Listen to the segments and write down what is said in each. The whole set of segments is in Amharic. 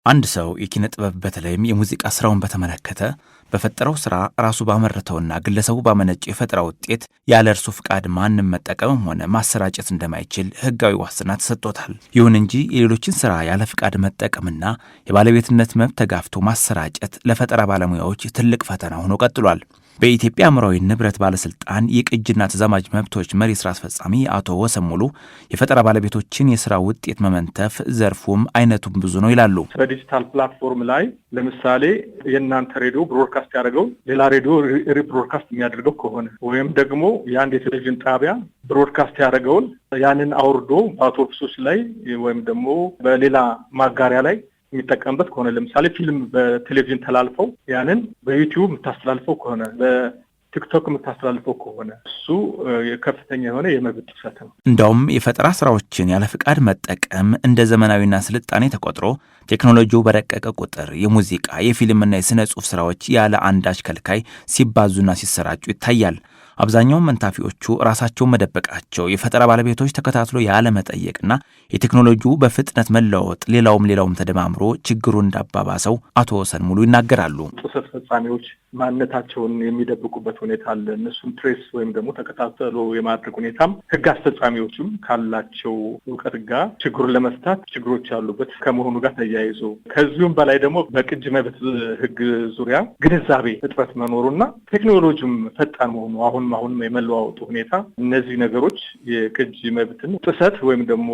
አንድ ሰው የኪነ ጥበብ በተለይም የሙዚቃ ስራውን በተመለከተ በፈጠረው ስራ ራሱ ባመረተውና ግለሰቡ ባመነጨው የፈጠራ ውጤት ያለ እርሱ ፍቃድ ማንም መጠቀምም ሆነ ማሰራጨት እንደማይችል ህጋዊ ዋስትና ተሰጥቶታል። ይሁን እንጂ የሌሎችን ስራ ያለ ፍቃድ መጠቀምና የባለቤትነት መብት ተጋፍቶ ማሰራጨት ለፈጠራ ባለሙያዎች ትልቅ ፈተና ሆኖ ቀጥሏል። በኢትዮጵያ አእምሯዊ ንብረት ባለስልጣን የቅጂና ተዛማጅ መብቶች መሪ ስራ አስፈጻሚ አቶ ወሰን ሙሉ የፈጠራ ባለቤቶችን የስራ ውጤት መመንተፍ ዘርፉም አይነቱም ብዙ ነው ይላሉ። በዲጂታል ፕላትፎርም ላይ ለምሳሌ የእናንተ ሬዲዮ ብሮድካስት ያደርገው ሌላ ሬዲዮ ሪብሮድካስት የሚያደርገው ከሆነ ወይም ደግሞ የአንድ የቴሌቪዥን ጣቢያ ብሮድካስት ያደርገውን ያንን አውርዶ በአውቶቡሶች ላይ ወይም ደግሞ በሌላ ማጋሪያ ላይ የሚጠቀምበት ከሆነ ለምሳሌ ፊልም በቴሌቪዥን ተላልፈው ያንን በዩቲዩብ የምታስተላልፈው ከሆነ በቲክቶክ የምታስተላልፈው ከሆነ እሱ ከፍተኛ የሆነ የመብት ጥሰት ነው። እንደውም የፈጠራ ስራዎችን ያለ ፍቃድ መጠቀም እንደ ዘመናዊና ስልጣኔ ተቆጥሮ ቴክኖሎጂው በረቀቀ ቁጥር የሙዚቃ የፊልምና የስነ ጽሑፍ ስራዎች ያለ አንዳች ከልካይ ሲባዙና ሲሰራጩ ይታያል። አብዛኛው መንታፊዎቹ ራሳቸውን መደበቃቸው የፈጠራ ባለቤቶች ተከታትሎ ያለ መጠየቅና የቴክኖሎጂው በፍጥነት መለወጥ ሌላውም ተደማምሮ ችግሩን እንዳባባሰው አቶ ወሰን ሙሉ ይናገራሉ። ጥሰት ፈጻሚዎች ማንነታቸውን የሚደብቁበት ሁኔታ አለ። እነሱን ትሬስ ወይም ደግሞ ተከታትሎ የማድረግ ሁኔታም ህግ አስፈጻሚዎችም ካላቸው እውቀት ጋር ችግሩን ለመፍታት ችግሮች ያሉበት ከመሆኑ ጋር ተያይዞ ከዚሁም በላይ ደግሞ በቅጂ መብት ህግ ዙሪያ ግንዛቤ እጥረት መኖሩና ቴክኖሎጂም ፈጣን መሆኑ አሁን የመለዋወጡ ሁኔታ እነዚህ ነገሮች የቅጂ መብትን ጥሰት ወይም ደግሞ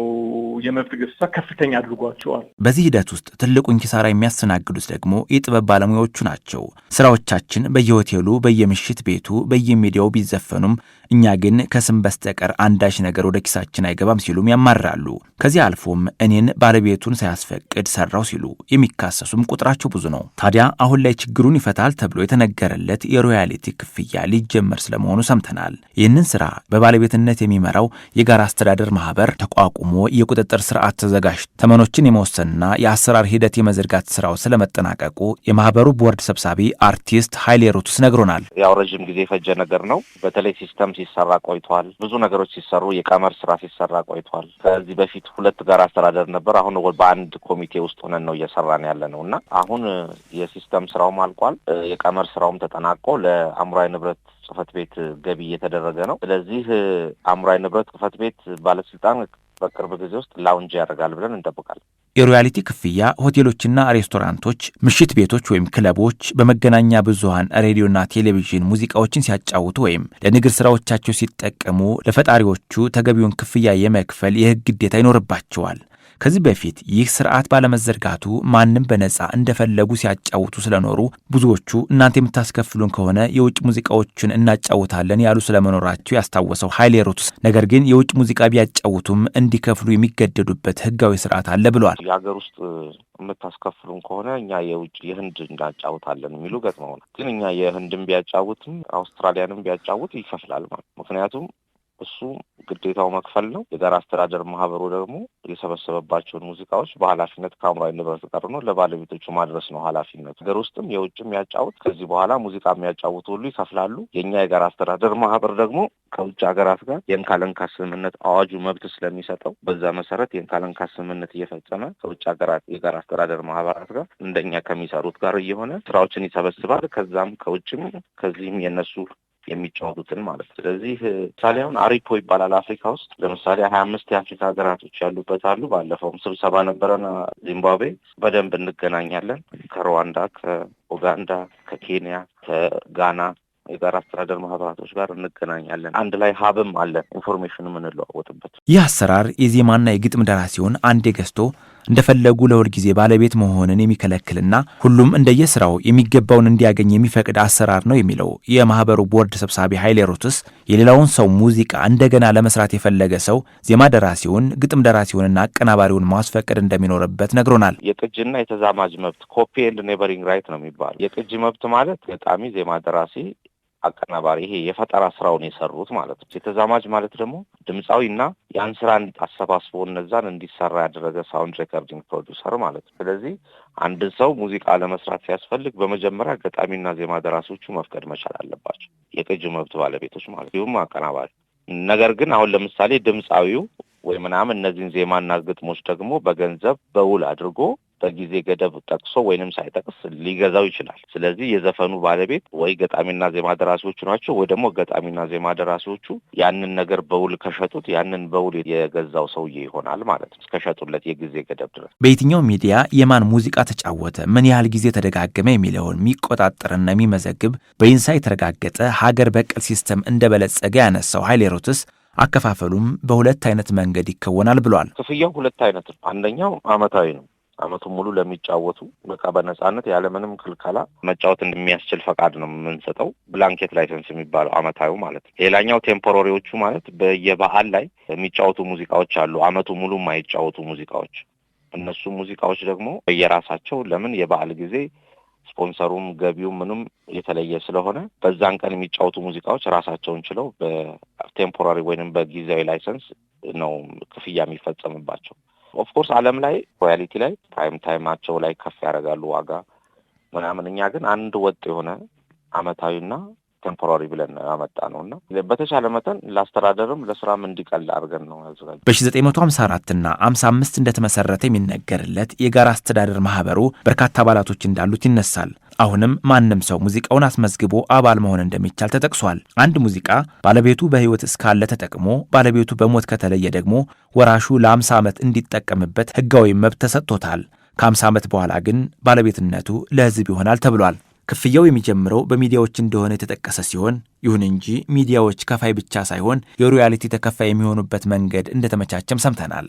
የመብት ግፍሳ ከፍተኛ አድርጓቸዋል። በዚህ ሂደት ውስጥ ትልቁን ኪሳራ የሚያስተናግዱት ደግሞ የጥበብ ባለሙያዎቹ ናቸው። ስራዎቻችን በየሆቴሉ በየምሽት ቤቱ በየሚዲያው ቢዘፈኑም እኛ ግን ከስም በስተቀር አንዳች ነገር ወደ ኪሳችን አይገባም ሲሉም ያማራሉ። ከዚህ አልፎም እኔን ባለቤቱን ሳያስፈቅድ ሰራው ሲሉ የሚካሰሱም ቁጥራቸው ብዙ ነው። ታዲያ አሁን ላይ ችግሩን ይፈታል ተብሎ የተነገረለት የሮያሊቲ ክፍያ ሊጀመር ስለመሆኑ ሰምተናል። ይህንን ስራ በባለቤትነት የሚመራው የጋራ አስተዳደር ማህበር ተቋቁሞ የቁጥጥር ስርዓት ተዘጋጅቶ ተመኖችን የመወሰንና የአሰራር ሂደት የመዘርጋት ስራው ስለመጠናቀቁ የማህበሩ ቦርድ ሰብሳቢ አርቲስት ኃይሌ ሩትስ ነግሮናል። ያው ረጅም ጊዜ የፈጀ ነገር ነው። በተለይ ሲስተም ሲሰራ ቆይቷል። ብዙ ነገሮች ሲሰሩ የቀመር ስራ ሲሰራ ቆይቷል። ከዚህ በፊት 2 ጋር አስተዳደር ነበር። አሁን በአንድ ኮሚቴ ውስጥ ሆነን ነው እየሰራን ያለነው እና አሁን የሲስተም ስራውም አልቋል። የቀመር ስራውም ተጠናቆ ለአእምሯዊ ንብረት ጽህፈት ቤት ገቢ እየተደረገ ነው። ስለዚህ አእምሯዊ ንብረት ጽህፈት ቤት ባለስልጣን በቅርብ ጊዜ ውስጥ ላውንጅ ያደርጋል ብለን እንጠብቃለን። የሮያሊቲ ክፍያ ሆቴሎችና ሬስቶራንቶች፣ ምሽት ቤቶች ወይም ክለቦች በመገናኛ ብዙሃን ሬዲዮና ቴሌቪዥን ሙዚቃዎችን ሲያጫውቱ ወይም ለንግድ ስራዎቻቸው ሲጠቀሙ ለፈጣሪዎቹ ተገቢውን ክፍያ የመክፈል የህግ ግዴታ ይኖርባቸዋል። ከዚህ በፊት ይህ ስርዓት ባለመዘርጋቱ ማንም በነጻ እንደፈለጉ ሲያጫውቱ ስለኖሩ ብዙዎቹ እናንተ የምታስከፍሉን ከሆነ የውጭ ሙዚቃዎችን እናጫውታለን ያሉ ስለመኖራቸው ያስታወሰው ኃይሌ ሩትስ፣ ነገር ግን የውጭ ሙዚቃ ቢያጫውቱም እንዲከፍሉ የሚገደዱበት ህጋዊ ስርዓት አለ ብሏል። የሀገር ውስጥ የምታስከፍሉን ከሆነ እኛ የውጭ የህንድ እናጫውታለን የሚሉ ገጥመውናል። ግን እኛ የህንድም ቢያጫውትም አውስትራሊያንም ቢያጫውት ይከፍላል ማለት ምክንያቱም እሱ ግዴታው መክፈል ነው። የጋራ አስተዳደር ማህበሩ ደግሞ የሰበሰበባቸውን ሙዚቃዎች በኃላፊነት ከአእምሯዊ ንብረት ጋር ነው ለባለቤቶቹ ማድረስ ነው ኃላፊነቱ። ሀገር ውስጥም የውጭም ያጫውት ከዚህ በኋላ ሙዚቃ የሚያጫውቱ ሁሉ ይከፍላሉ። የኛ የጋራ አስተዳደር ማህበር ደግሞ ከውጭ ሀገራት ጋር የእንካለንካ ስምምነት አዋጁ መብት ስለሚሰጠው በዛ መሰረት የእንካለንካ ስምምነት እየፈጸመ ከውጭ ሀገራት የጋራ አስተዳደር ማህበራት ጋር እንደኛ ከሚሰሩት ጋር እየሆነ ስራዎችን ይሰበስባል። ከዛም ከውጭም ከዚህም የነሱ የሚጫወቱትን ማለት ነው። ስለዚህ ምሳሌ አሁን አሪፖ ይባላል አፍሪካ ውስጥ ለምሳሌ 25 የአፍሪካ ሀገራቶች ያሉበት አሉ። ባለፈውም ስብሰባ ነበረና ዚምባብዌ በደንብ እንገናኛለን። ከሩዋንዳ፣ ከኡጋንዳ፣ ከኬንያ፣ ከጋና የጋራ አስተዳደር ማህበራቶች ጋር እንገናኛለን። አንድ ላይ ሀብም አለ ኢንፎርሜሽን የምንለዋወጥበት። ይህ አሰራር የዜማና የግጥም ደራሲውን አንዴ ገዝቶ እንደፈለጉ ለሁል ጊዜ ባለቤት መሆንን የሚከለክልና ሁሉም እንደየስራው የሚገባውን እንዲያገኝ የሚፈቅድ አሰራር ነው የሚለው የማህበሩ ቦርድ ሰብሳቢ ኃይሌ ሩትስ፣ የሌላውን ሰው ሙዚቃ እንደገና ለመስራት የፈለገ ሰው ዜማ ደራሲውን፣ ግጥም ደራሲውንና አቀናባሪውን ማስፈቀድ እንደሚኖርበት ነግሮናል። የቅጂና የተዛማጅ መብት ኮፒ ኤንድ ኔበሪንግ ራይት ነው የሚባለው። የቅጂ መብት ማለት ገጣሚ፣ ዜማ ደራሲ፣ አቀናባሪ ይሄ የፈጠራ ስራውን የሰሩት ማለት ነው። የተዛማጅ ማለት ደግሞ ድምጻዊና ያን ስራ አሰባስቦ እነዛን እንዲሰራ ያደረገ ሳውንድ ሬኮርዲንግ ፕሮዲዩሰር ማለት ነው። ስለዚህ አንድ ሰው ሙዚቃ ለመስራት ሲያስፈልግ በመጀመሪያ ገጣሚና ዜማ ደራሲዎቹ መፍቀድ መቻል አለባቸው፣ የቅጂ መብት ባለቤቶች ማለት ነው፣ አቀናባሪ። ነገር ግን አሁን ለምሳሌ ድምጻዊው ወይ ምናምን እነዚህን ዜማና ግጥሞች ደግሞ በገንዘብ በውል አድርጎ በጊዜ ገደብ ጠቅሶ ወይንም ሳይጠቅስ ሊገዛው ይችላል። ስለዚህ የዘፈኑ ባለቤት ወይ ገጣሚና ዜማ ደራሲዎቹ ናቸው ወይ ደግሞ ገጣሚና ዜማ ደራሲዎቹ ያንን ነገር በውል ከሸጡት ያንን በውል የገዛው ሰውዬ ይሆናል ማለት ነው እስከሸጡለት የጊዜ ገደብ ድረስ። በየትኛው ሚዲያ የማን ሙዚቃ ተጫወተ፣ ምን ያህል ጊዜ ተደጋገመ የሚለውን የሚቆጣጠርና የሚመዘግብ በኢንሳ የተረጋገጠ ሀገር በቀል ሲስተም እንደበለጸገ ያነሳው ኃይሌ ሮትስ አከፋፈሉም በሁለት አይነት መንገድ ይከወናል ብሏል። ክፍያው ሁለት አይነት ነው። አንደኛው አመታዊ ነው። አመቱን ሙሉ ለሚጫወቱ በቃ በነጻነት ያለምንም ክልከላ መጫወት እንደሚያስችል ፈቃድ ነው የምንሰጠው፣ ብላንኬት ላይሰንስ የሚባለው አመታዊ ማለት ነው። ሌላኛው ቴምፖራሪዎቹ ማለት በየበዓል ላይ የሚጫወቱ ሙዚቃዎች አሉ፣ አመቱ ሙሉ የማይጫወቱ ሙዚቃዎች። እነሱ ሙዚቃዎች ደግሞ በየራሳቸው ለምን የበዓል ጊዜ ስፖንሰሩም ገቢው ምንም የተለየ ስለሆነ በዛን ቀን የሚጫወቱ ሙዚቃዎች ራሳቸውን ችለው በቴምፖራሪ ወይንም በጊዜያዊ ላይሰንስ ነው ክፍያ የሚፈጸምባቸው። ኦፍኮርስ ዓለም ላይ ሮያሊቲ ላይ ፕራይም ታይማቸው ላይ ከፍ ያደርጋሉ ዋጋ ምናምን። እኛ ግን አንድ ወጥ የሆነ አመታዊና ቴምፖራሪ ብለን ያመጣ ነውና በተቻለ መጠን ለአስተዳደርም ለስራም እንዲቀል አድርገን ነው ያዘጋጀው። በ1954 እና 55 እንደተመሰረተ የሚነገርለት የጋራ አስተዳደር ማህበሩ በርካታ አባላቶች እንዳሉት ይነሳል። አሁንም ማንም ሰው ሙዚቃውን አስመዝግቦ አባል መሆን እንደሚቻል ተጠቅሷል። አንድ ሙዚቃ ባለቤቱ በህይወት እስካለ ተጠቅሞ ባለቤቱ በሞት ከተለየ ደግሞ ወራሹ ለ50 ዓመት እንዲጠቀምበት ህጋዊ መብት ተሰጥቶታል። ከ50 ዓመት በኋላ ግን ባለቤትነቱ ለህዝብ ይሆናል ተብሏል። ክፍያው የሚጀምረው በሚዲያዎች እንደሆነ የተጠቀሰ ሲሆን ይሁን እንጂ ሚዲያዎች ከፋይ ብቻ ሳይሆን የሮያሊቲ ተከፋይ የሚሆኑበት መንገድ እንደተመቻቸም ሰምተናል።